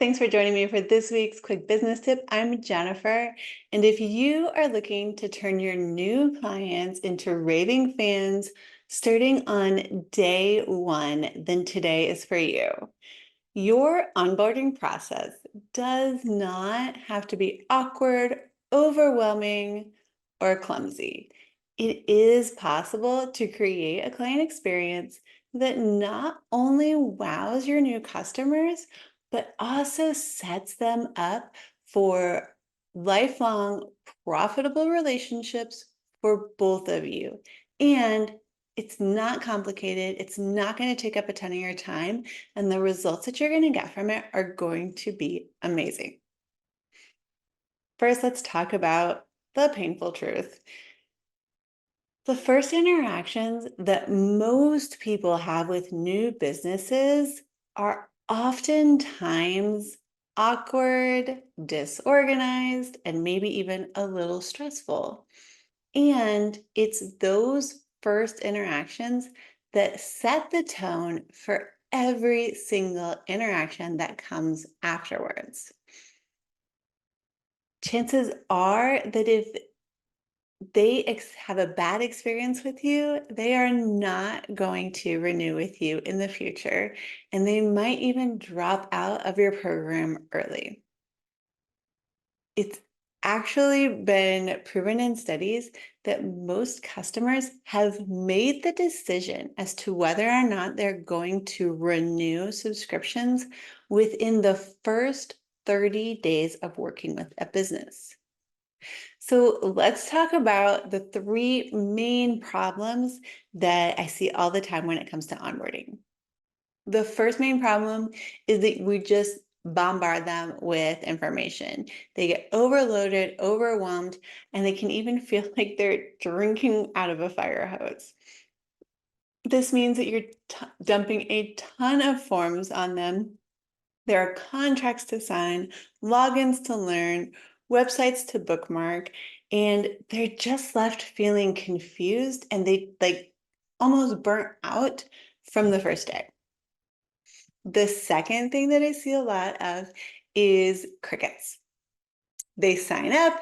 Thanks for joining me for this week's quick business tip. I'm Jennifer, and if you are looking to turn your new clients into raving fans starting on day one, then today is for you. Your onboarding process does not have to be awkward, overwhelming, or clumsy. It is possible to create a client experience that not only wows your new customers, but also sets them up for lifelong profitable relationships for both of you. And it's not complicated. It's not going to take up a ton of your time, and the results that you're going to get from it are going to be amazing. First, let's talk about the painful truth. The first interactions that most people have with new businesses are oftentimes awkward, disorganized, and maybe even a little stressful. And it's those first interactions that set the tone for every single interaction that comes afterwards. Chances are that if they have a bad experience with you, they are not going to renew with you in the future, and they might even drop out of your program early. It's actually been proven in studies that most customers have made the decision as to whether or not they're going to renew subscriptions within the first 30 days of working with a business. So let's talk about the three main problems that I see all the time when it comes to onboarding. The first main problem is that we just bombard them with information. They get overloaded, overwhelmed, and they can even feel like they're drinking out of a fire hose. This means that you're dumping a ton of forms on them. There are contracts to sign, logins to learn, websites to bookmark, and they're just left feeling confused and they almost burnt out from the first day. The second thing that I see a lot of is crickets. They sign up,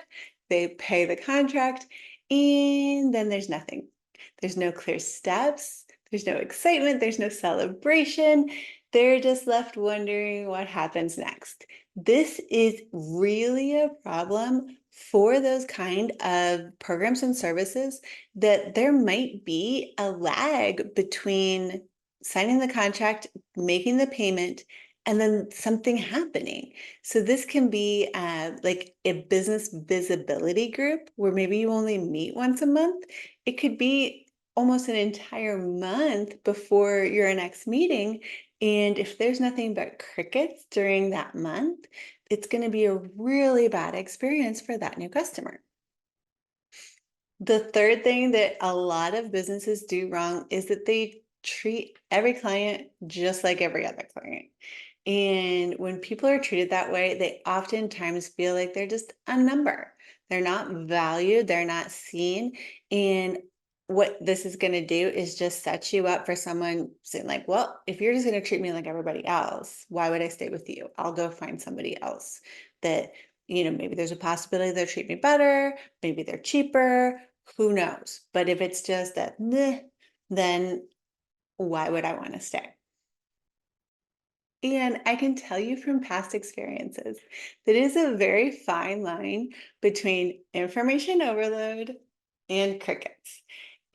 they pay the contract, and then there's nothing. There's no clear steps, there's no excitement, there's no celebration. They're just left wondering what happens next. This is really a problem for those kind of programs and services that there might be a lag between signing the contract, making the payment, and then something happening. So this can be like a business visibility group where maybe you only meet once a month. It could be almost an entire month before your next meeting. And if there's nothing but crickets during that month, it's going to be a really bad experience for that new customer. The third thing that a lot of businesses do wrong is that they treat every client just like every other client. And when people are treated that way, they oftentimes feel like they're just a number. They're not valued, they're not seen. And what this is going to do is just set you up for someone saying, like, well, if you're just going to treat me like everybody else, why would I stay with you? I'll go find somebody else that, maybe there's a possibility they'll treat me better, maybe they're cheaper, who knows? But if it's just that, meh, then why would I want to stay? And I can tell you from past experiences that it is a very fine line between information overload and crickets.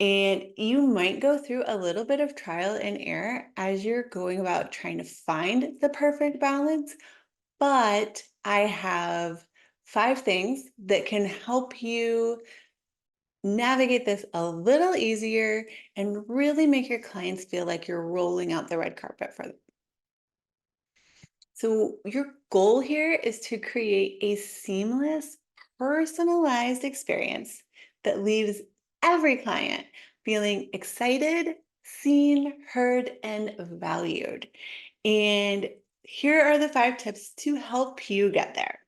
And you might go through a little bit of trial and error as you're going about trying to find the perfect balance. But I have 5 things that can help you navigate this a little easier and really make your clients feel like you're rolling out the red carpet for them. So your goal here is to create a seamless, personalized experience that leaves every client feeling excited, seen, heard, and valued. And here are the 5 tips to help you get there.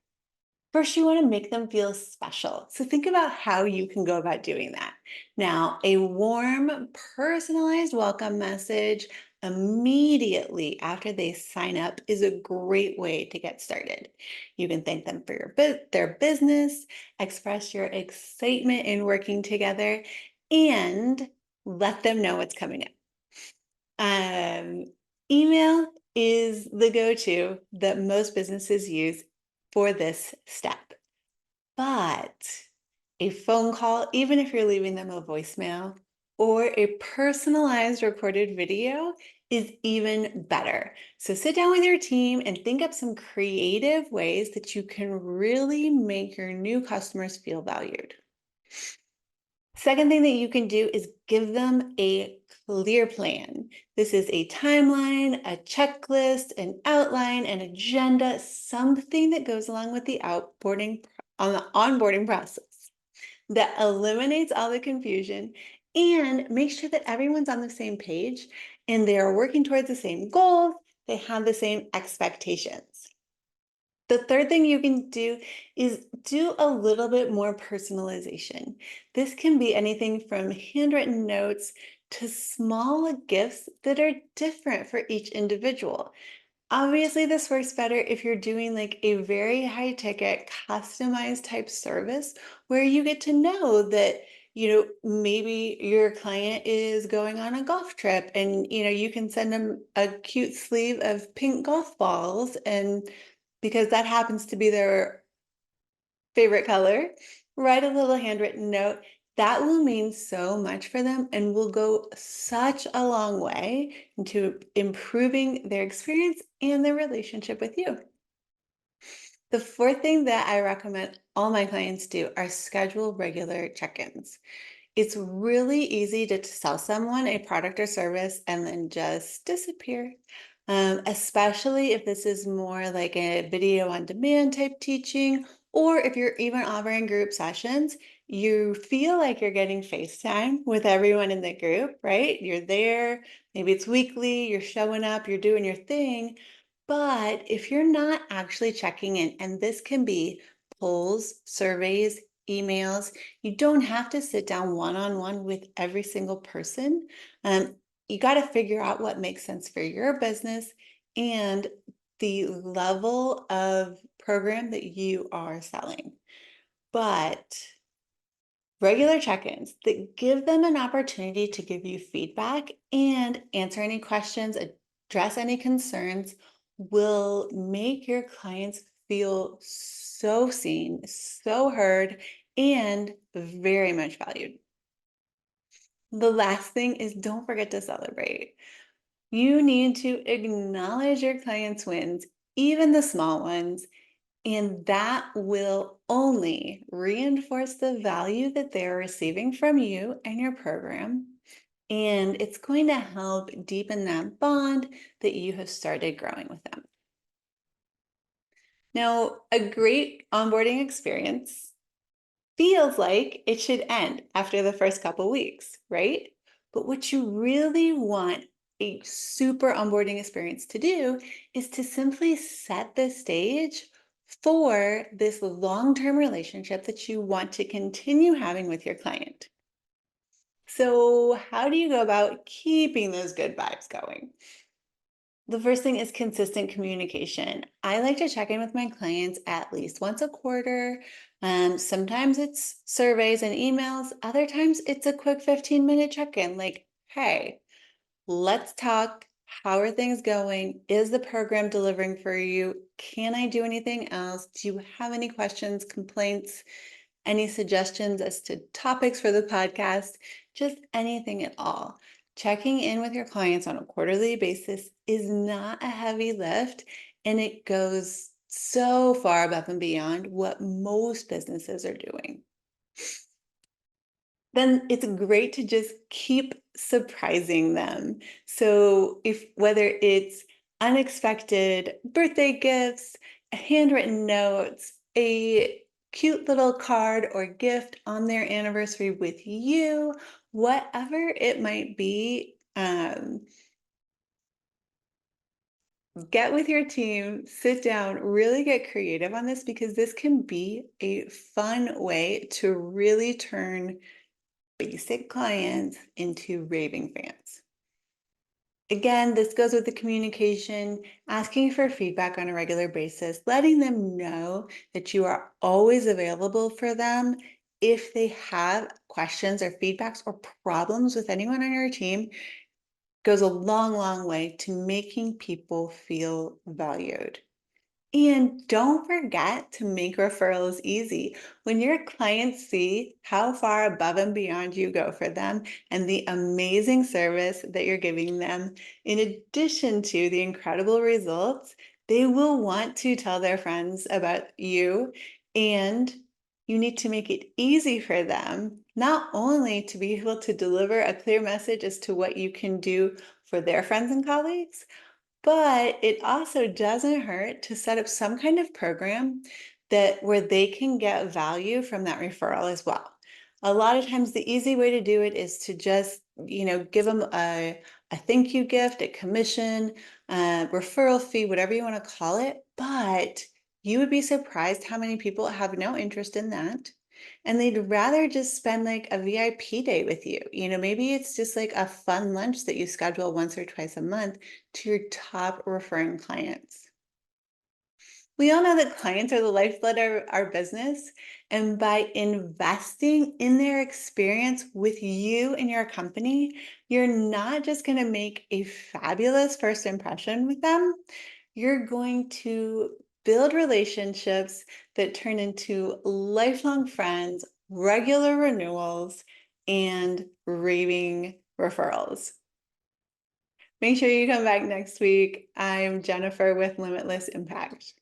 First, you want to make them feel special. So think about how you can go about doing that. Now, a warm, personalized welcome message immediately after they sign up is a great way to get started. You can thank them for their business, express your excitement in working together, and let them know what's coming up. Um, Email is the go-to that most businesses use for this step. But a phone call, even if you're leaving them a voicemail, or a personalized recorded video is even better. So sit down with your team and think up some creative ways that you can really make your new customers feel valued. Second thing that you can do is give them a clear plan. This is a timeline, a checklist, an outline, an agenda, something that goes along with the onboarding process that eliminates all the confusion and makes sure that everyone's on the same page and they're working towards the same goals, they have the same expectations. The third thing you can do is do a little bit more personalization. This can be anything from handwritten notes to small gifts that are different for each individual. Obviously, this works better if you're doing like a very high ticket, customized type service where you get to know that, maybe your client is going on a golf trip and, you can send them a cute sleeve of pink golf balls. And because that happens to be their favorite color, write a little handwritten note. That will mean so much for them and will go such a long way into improving their experience and their relationship with you. The fourth thing that I recommend all my clients do are schedule regular check-ins. It's really easy to sell someone a product or service and then just disappear. Especially if this is more like a video on demand type teaching, or if you're even offering group sessions, you feel like you're getting FaceTime with everyone in the group, right? You're there, maybe it's weekly, you're showing up, you're doing your thing. But if you're not actually checking in, and this can be polls, surveys, emails, you don't have to sit down one-on-one with every single person. You got to figure out what makes sense for your business and the level of program that you are selling. But regular check-ins that give them an opportunity to give you feedback and answer any questions, address any concerns will make your clients feel so seen, so heard, and very much valued. The last thing is don't forget to celebrate. You need to acknowledge your clients' wins, even the small ones, and that will only reinforce the value that they're receiving from you and your program. And it's going to help deepen that bond that you have started growing with them. Now, a great onboarding experience feels like it should end after the first couple weeks, right? But what you really want a super onboarding experience to do is to simply set the stage for this long-term relationship that you want to continue having with your client. So, how do you go about keeping those good vibes going? The first thing is consistent communication. I like to check in with my clients at least once a quarter. Sometimes it's surveys and emails. Other times it's a quick 15-minute check-in like, hey, let's talk. How are things going? Is the program delivering for you? Can I do anything else? Do you have any questions, complaints, any suggestions as to topics for the podcast? Just anything at all. Checking in with your clients on a quarterly basis is not a heavy lift, and it goes so far above and beyond what most businesses are doing. Then it's great to just keep surprising them. So whether it's unexpected birthday gifts, handwritten notes, a cute little card or gift on their anniversary with you, whatever it might be, get with your team, sit down, really get creative on this because this can be a fun way to really turn basic clients into raving fans. Again, this goes with the communication, asking for feedback on a regular basis, letting them know that you are always available for them if they have questions or feedbacks or problems with anyone on your team goes a long, long way to making people feel valued. And don't forget to make referrals easy. When your clients see how far above and beyond you go for them and the amazing service that you're giving them, in addition to the incredible results, they will want to tell their friends about you. And you need to make it easy for them, not only to be able to deliver a clear message as to what you can do for their friends and colleagues, but it also doesn't hurt to set up some kind of program that where they can get value from that referral as well. A lot of times the easy way to do it is to just, give them a thank you gift, a commission, a referral fee, whatever you want to call it. But you would be surprised how many people have no interest in that. And they'd rather just spend like a VIP day with you. Maybe it's just like a fun lunch that you schedule once or twice a month to your top referring clients. We all know that clients are the lifeblood of our business. And by investing in their experience with you and your company, you're not just going to make a fabulous first impression with them, you're going to build relationships that turn into lifelong friends, regular renewals, and raving referrals. Make sure you come back next week. I'm Jennifer with Limitless Impact.